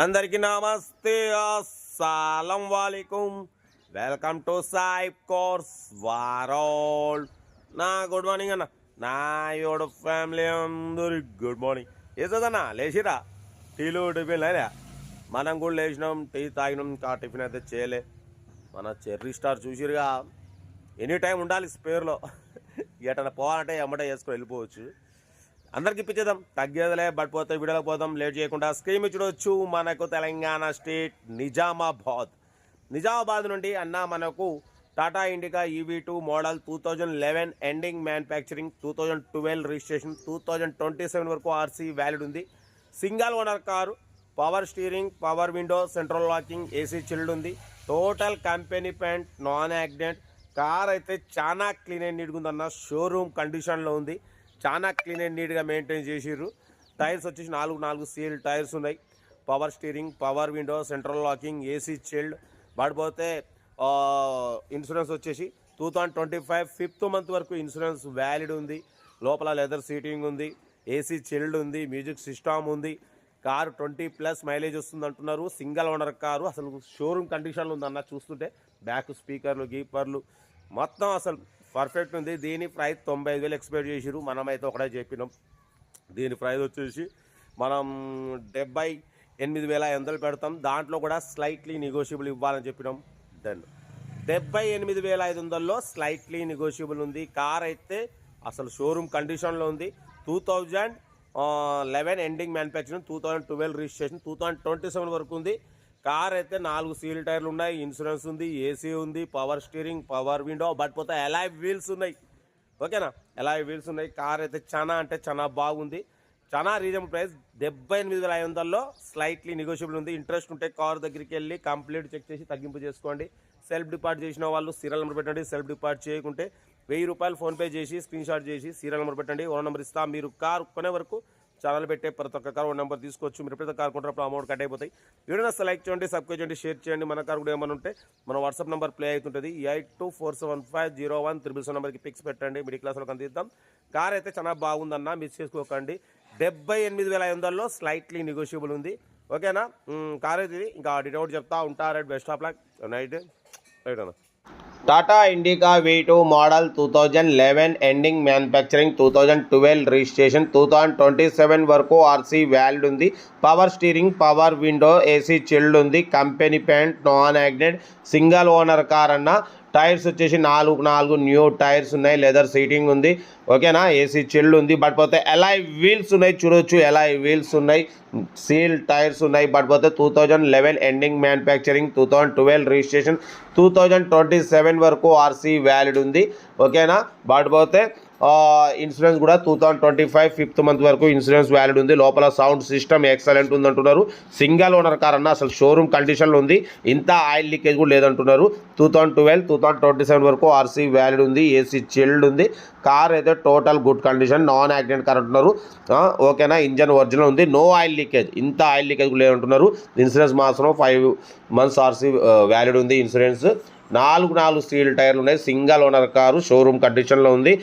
అందరికీ నమస్తే, అస్సలం వాలేకుం. Welcome to Sai cars world. నా గుడ్ మార్నింగ్ అన్న, నా యోడు ఫ్యామిలీ అందరి గుడ్ మార్నింగ్. ఏదన్నా లేచిరా, టీలు టిఫిన్ లేదా? మనం కూడా లేచినాం, టీ తాగినాం, ఇంకా టిఫిన్ అయితే చేయలే. మన చెర్రీ స్టార్ చూసిరుగా, ఎనీ టైం ఉండాలి స్పేర్లో. ఎటన్నా పోవాలంటే ఎమ్మటే వేసుకొని వెళ్ళిపోవచ్చు. అందరికి ఇప్పించేద్దాం, తగ్గేదిలే. బట్ పోతే వీడియోలోకి పోదాం, లేట్ చేయకుండా. స్క్రీన్ చూడవచ్చు, మనకు తెలంగాణ స్టేట్ నిజామాబాద్ నుండి అన్న మనకు Tata Indica EV2 model 2011 ending manufacturing, 2012 registration, 2027 వరకు ఆర్సీ వ్యాలిడ్ ఉంది. Single owner car, power steering, power window, central locking, AC chilled ఉంది. Total company paint, non accident. Car అయితే చాలా క్లీన్ అండ్ నీట్గా ఉందన్న, షోరూమ్ కండిషన్లో ఉంది. చాలా క్లీన్ అండ్ నీట్గా మెయింటైన్ చేసిర్రు. టైర్స్ వచ్చేసి 4 సీల్ టైర్స్ ఉన్నాయి. Power steering, power window, central locking, AC chilled. పడిపోతే ఇన్సూరెన్స్ వచ్చేసి 2025 5th మంత్ వరకు ఇన్సూరెన్స్ వ్యాలిడ్ ఉంది. లోపల లెదర్ సీటింగ్ ఉంది, ఏసీ చిల్డ్ ఉంది, మ్యూజిక్ సిస్టమ్ ఉంది. కారు 20+ మైలేజ్ వస్తుంది అంటున్నారు. సింగల్ ఓనర్ కారు, అసలు షోరూమ్ కండిషన్లో ఉందన్న. చూస్తుంటే బ్యాక్ స్పీకర్లు, గీపర్లు మొత్తం అసలు పర్ఫెక్ట్ ఉంది. దీని ప్రైస్ 95,000 ఎక్స్పెక్ట్ చేసిరు. మనమైతే ఒకటే చెప్పినాం. దీని ప్రైస్ వచ్చేసి మనం 78,500 పెడతాం. దాంట్లో కూడా స్లైట్లీ నెగోషియబుల్ ఇవ్వాలని చెప్పినాం. దెన్ 78,500లో స్లైట్లీ నెగోషియబుల్ ఉంది. కార్ అయితే అసలు షోరూమ్ కండిషన్లో ఉంది. 2011 ఎండింగ్ మ్యానుఫ్యాక్చరింగ్, 2012 రిజిస్ట్రేషన్, 2027 వరకు ఉంది. కార్ అయితే 4 సీల్ టైర్లు ఉన్నాయి, ఇన్సూరెన్స్ ఉంది, ఏసీ ఉంది, power steering, power window. But పోతే అలాయ్ వీల్స్ ఉన్నాయి. ఓకేనా, అలాయ్ వీల్స్ ఉన్నాయి. కార్ అయితే చాలా అంటే చాలా బాగుంది. చాలా రీజనబుల్ ప్రైస్, 78,500లో స్లైట్లీ నెగోషియబుల్ ఉంది. ఇంట్రెస్ట్ ఉంటే కార్ దగ్గరికి వెళ్ళి కంప్లీట్ చెక్ చేసి తగ్గింపు చేసుకోండి. సెల్ఫ్ డిపార్ట్ చేసిన వాళ్ళు సీరియల్ నెంబర్ పెట్టండి. సెల్ఫ్ డిపార్ట్ చేయకుంటే 1000 రూపాయలు ఫోన్పే చేసి స్క్రీన్ షాట్ చేసి సీరియల్ నెంబర్ పెట్టండి. ఓన్ నెంబర్ ఇస్తా. మీరు కార్ కొనే వరకు ఛానల్ పెట్టే ప్రతి ఒక్క కార్ నెంబర్ తీసుకోవచ్చు. మీరు ఎప్పుడైతే కార్ కొంటారప్పుడు అమౌంట్ కట్ అయిపోతాయి. వీడియోని లైక్ చేయండి, సబ్స్క్రైబ్ చేయండి, షేర్ చేయండి. మన కార్ కూడా ఏమైనా ఉంటే మన వాట్సాప్ నెంబర్ ప్లే అవుతుంటుంది. 82475017 నెంబర్కి పిక్స్ పెట్టండి. మిడిల్ క్లాస్లో కందిద్దాం. కార్ అయితే చాలా బాగుందన్న, మిస్ చేసుకోకండి. 78,500లో స్లైట్లీ నెగోషియబుల్ ఉంది. ఓకేనా, కార్ అయితే ఇది. ఇంకా డీటెయిల్ చెప్తా ఉంటారు. Best of luck. Night right అన్న. Tata Indica V2 model 2011 ending manufacturing, 2012 registration, 2027 వరకు ఆర్సీ వ్యాలిడ్ ఉంది. Power steering, power window, AC chilled ఉంది. Company paint, non accident, single owner car అన్న. టైర్స్ వచ్చేసి 4 న్యూ టైర్స్ ఉన్నాయి. లెదర్ సీటింగ్ ఉంది. ఓకేనా, ఏసీ చిల్డ్ ఉంది. బట్ పోతే అలాయ్ వీల్స్ ఉన్నాయి, చూడొచ్చు. అలాయ్ వీల్స్ ఉన్నాయి, సీల్ టైర్స్ ఉన్నాయి. బట్ పోతే 2011 ఎండింగ్ మ్యానుఫ్యాక్చరింగ్, 2012 రిజిస్ట్రేషన్, 2027 వరకు ఆర్సీ వ్యాలిడ్ ఉంది. ఓకేనా, బట్ పోతే ఇన్సూరెన్స్ కూడా 2025 5th మంత్ వరకు ఇన్సూరెన్స్ వ్యాలిడ్ ఉంది. లోపల సౌండ్ సిస్టమ్ ఎక్సలెంట్ ఉందంటున్నారు. సింగల్ ఓనర్ కార్ అన్న, అసలు షోరూమ్ కండిషన్లో ఉంది. ఇంత ఆయిల్ లీకేజ్ కూడా లేదంటున్నారు. 2012 2027 వరకు ఆర్సీ వ్యాలిడ్ ఉంది. ఏసీ చిల్డ్ ఉంది. కార్ అయితే total good condition, non accident car అంటున్నారు. ఓకేనా, ఇంజన్ ఒరిజినల్ ఉంది, నో ఆయిల్ లీకేజ్. ఇంత ఆయిల్ లీకేజ్ కూడా లేదంటున్నారు. ఇన్సూరెన్స్ మాత్రం 5 months ఆర్సీ వ్యాలిడ్ ఉంది. ఇన్సూరెన్స్ 4 స్టీల్ టైర్లు ఉన్నాయి. సింగల్ ఓనర్ కారు, షోరూమ్ కండిషన్లో ఉంది.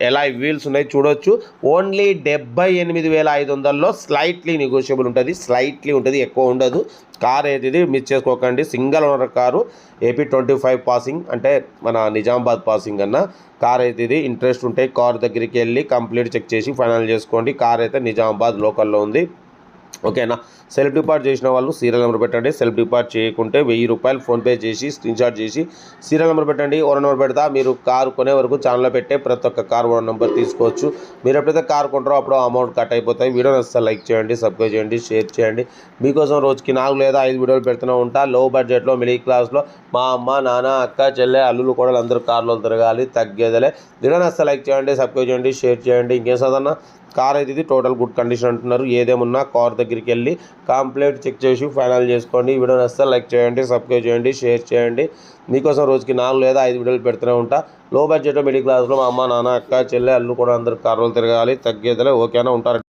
ఎలాయ్ వీల్స్ ఉన్నాయి, చూడొచ్చు. ఓన్లీ 78,500లో స్లైట్లీ నెగోషియబుల్ ఉంటుంది. స్లైట్లీ ఉంటుంది, ఎక్కువ ఉండదు. కార్ అయితే ఇది మిస్ చేసుకోకండి. Single owner car, AP 25 passing, అంటే మన నిజామాబాద్ పాసింగ్ అన్న. కార్ అయితే ఇది. ఇంట్రెస్ట్ ఉంటే కార్ దగ్గరికి వెళ్ళి కంప్లీట్ చెక్ చేసి ఫైనల్ చేసుకోండి. కార్ అయితే నిజామాబాద్ లోకల్లో ఉంది. ఓకేనా, సెల్ఫ్ డిపార్ట్ చేసిన వాళ్ళు సీరియల్ నెంబర్ పెట్టండి. సెల్ఫ్ డిపార్ట్ చేయకుంటే 1000 రూపాయలు ఫోన్పే చేసి స్క్రీన్ షాట్ చేసి సీరియల్ నెంబర్ పెట్టండి. ఓనర్ నెంబర్ పెడతా. మీరు కారు కొనే వరకు ఛానల్లో పెట్టే ప్రతి ఒక్క కార్ ఓనర్ నెంబర్ తీసుకోవచ్చు. మీరు ఎప్పుడైతే కార్ కొంటారో అప్పుడు అమౌంట్ కట్ అయిపోతాయి. వీడియో నచ్చితే లైక్ చేయండి, సబ్స్క్రైబ్ చేయండి, షేర్ చేయండి. మీకోసం రోజుకి 4 లేదా 5 వీడియోలు పెడుతూనే ఉంటా. లో బడ్జెట్లో, మిడిల్ క్లాస్లో మా అమ్మ, నాన్న, అక్క, చెల్లె, అల్లులు కూడా అందరూ కార్లో తిరగాలి, తగ్గేదలే. వీడియో నచ్చితే లైక్ చేయండి, సబ్స్క్రైబ్ చేయండి, షేర్ చేయండి. ఇంకేం చదన్నా, కార్ అయితే ఇది టోటల్ గుడ్ కండిషన్ అంటున్నారు. ఏదేమున్నా కార్ దగ్గరికి వెళ్ళి కంప్లీట్ చెక్ చేసి ఫైనల్ చేసుకోండి. వీడియో నచ్చితే లైక్ చేయండి, సబ్స్క్రైబ్ చేయండి, షేర్ చేయండి. మీకోసం రోజుకి 4 లేదా 5 వీడియోలు పెడుతూనే ఉంటా. లో బడ్జెట్లో, మిడిల్ క్లాస్లో మా అమ్మ, నాన్న, అక్క, చెల్లె, అల్లు కూడా అందరూ కార్లు తిరగాలి, తగ్గేదలే. ఓకేనా, ఉంటారు.